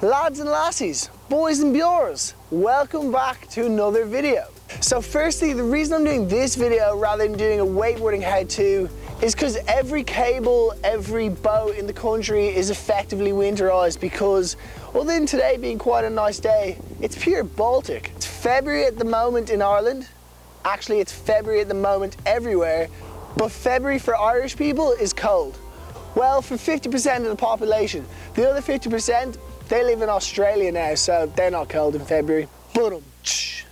Lads and lassies, boys and bjors, welcome back to another video. So firstly, the reason I'm doing this video rather than doing a wakeboarding how-to is because every cable, every boat in the country is effectively winterized because other than today being quite a nice day, it's pure Baltic. It's February at the moment in Ireland. Actually, it's February at the moment everywhere, but February for Irish people is cold. Well, for 50% of the population. The other 50%, they live in Australia now, so they're not cold in February. So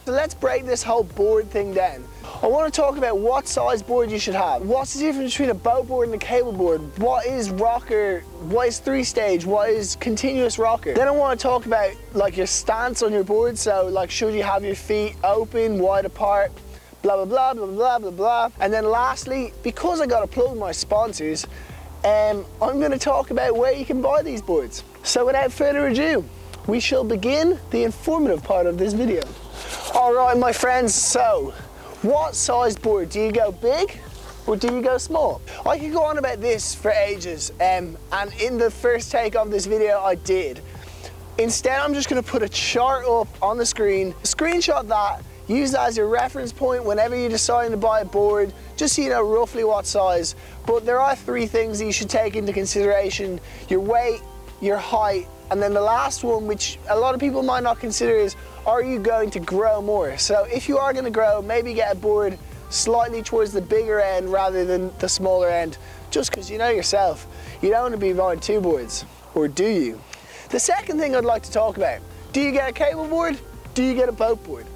let's break this whole board thing down. I want to talk about what size board you should have. What's the difference between a boat board and a cable board? What is rocker? What is three-stage? What is continuous rocker? Then I want to talk about like your stance on your board. So like, should you have your feet open, wide apart, blah, blah, blah, blah, blah, blah, blah. And then lastly, because I got to plug my sponsors, I'm going to talk about where you can buy these boards. So without further ado, we shall begin the informative part of this video. All right, my friends, so what size board? Do you go big or do you go small? I could go on about this for ages, and in the first take of this video, I did. Instead, I'm just going to put a chart up on the screen, screenshot that, use that as your reference point whenever you're deciding to buy a board, just so you know roughly what size. But there are three things that you should take into consideration: your weight, your height, and then the last one, which a lot of people might not consider, is are you going to grow more? So if you are going to grow, maybe get a board slightly towards the bigger end rather than the smaller end, just because you know yourself, you don't want to be buying two boards, or do you? The second thing I'd like to talk about: do you get a cable board? Do you get a boat board?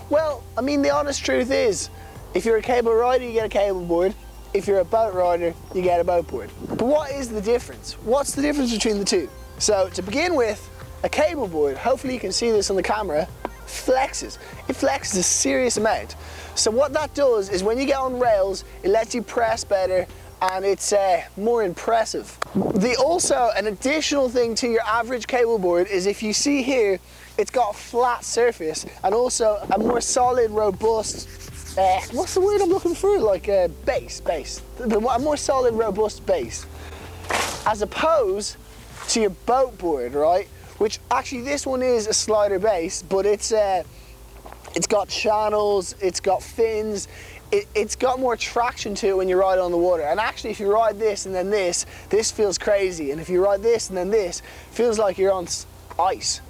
Well, I mean, the honest truth is, if you're a cable rider, you get a cable board. If you're a boat rider, you get a boat board. But what is the difference? What's the difference between the two? So to begin with, a cable board, hopefully you can see this on the camera, flexes. It flexes a serious amount. So what that does is when you get on rails, it lets you press better and it's more impressive. Also, an additional thing to your average cable board is, if you see here, it's got a flat surface and also a more solid, robust, what's the word I'm looking for? Like a base. A more solid, robust base. As opposed to your boat board, right? Which actually this one is a slider base, but it's got channels, it's got fins, it's got more traction to it when you ride on the water. And actually, if you ride this and then this feels crazy. And if you ride this and then this, feels like you're on ice.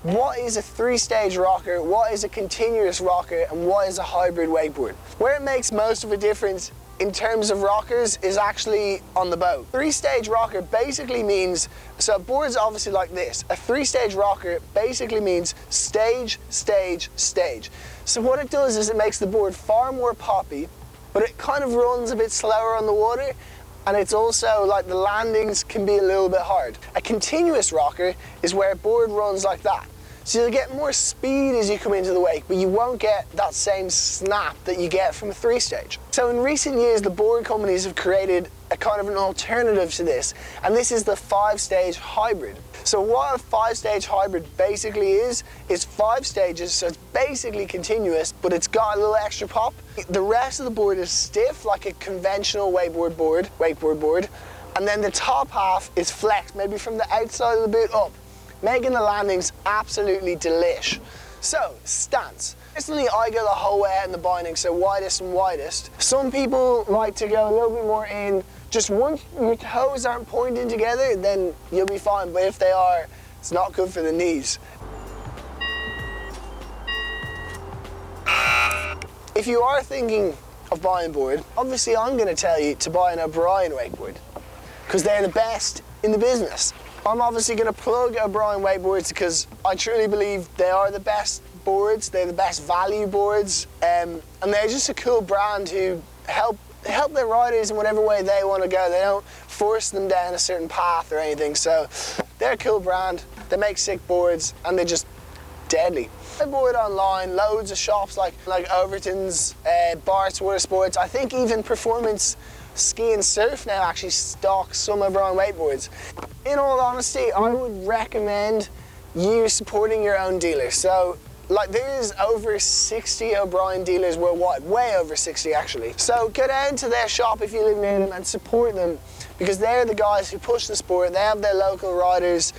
What is a three-stage rocker? What is a continuous rocker? And what is a hybrid wakeboard? Where it makes most of a difference in terms of rockers is actually on the boat. Three-stage rocker basically means, so a board's obviously like this. A three-stage rocker basically means stage, stage, stage. So what it does is it makes the board far more poppy, but it kind of runs a bit slower on the water, and it's also like the landings can be a little bit hard. A continuous rocker is where a board runs like that. So you'll get more speed as you come into the wake, but you won't get that same snap that you get from a three-stage. So in recent years, the board companies have created a kind of an alternative to this, and this is the five-stage hybrid. So what a five-stage hybrid basically is 5 stages, so it's basically continuous, but it's got a little extra pop. The rest of the board is stiff, like a conventional wakeboard board, and then the top half is flexed, maybe from the outside of the boot up, making the landings absolutely delish. So, stance. Personally, I go the whole way out in the binding, so widest and widest. Some people like to go a little bit more in. Just once your toes aren't pointing together, then you'll be fine. But if they are, it's not good for the knees. If you are thinking of buying a board, obviously I'm going to tell you to buy an O'Brien wakeboard, because they're the best in the business. I'm obviously going to plug O'Brien wakeboards because I truly believe they are the best boards, they're the best value boards, and they're just a cool brand who help their riders in whatever way they want to go. They don't force them down a certain path or anything, so they're a cool brand. They make sick boards and they're just deadly. I board online, loads of shops like Overton's, Bart's Water Sports. I think even Performance Ski and Surf now actually stock some O'Brien wakeboards. In all honesty, I would recommend you supporting your own dealer. So, like, there's over 60 O'Brien dealers worldwide, way over 60 actually. So go down to their shop if you live near them and support them, because they're the guys who push the sport. They have their local riders.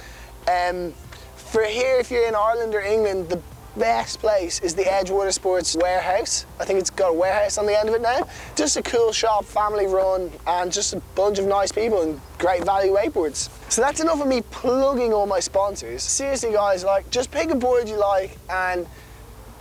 For here, if you're in Ireland or England, the best place is the Edgewater Sports warehouse. I think it's got a warehouse on the end of it now. Just a cool shop, family run, and just a bunch of nice people and great value wakeboards. So that's enough of me plugging all my sponsors. Seriously guys, like, just pick a board you like and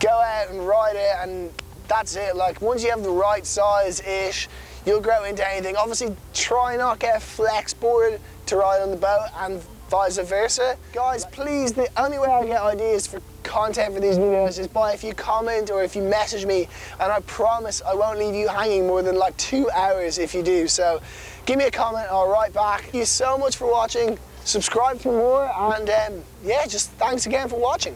go out and ride it, and that's it. Like, once you have the right size-ish, you'll grow into anything. Obviously, try not get a flex board to ride on the boat and vice versa. Guys, please, the only way I get ideas for content for these videos is by if you comment or if you message me, and I promise I won't leave you hanging more than like 2 hours if you do. So give me a comment, I'll write back. Thank you so much for watching. Subscribe for more, and yeah, just thanks again for watching.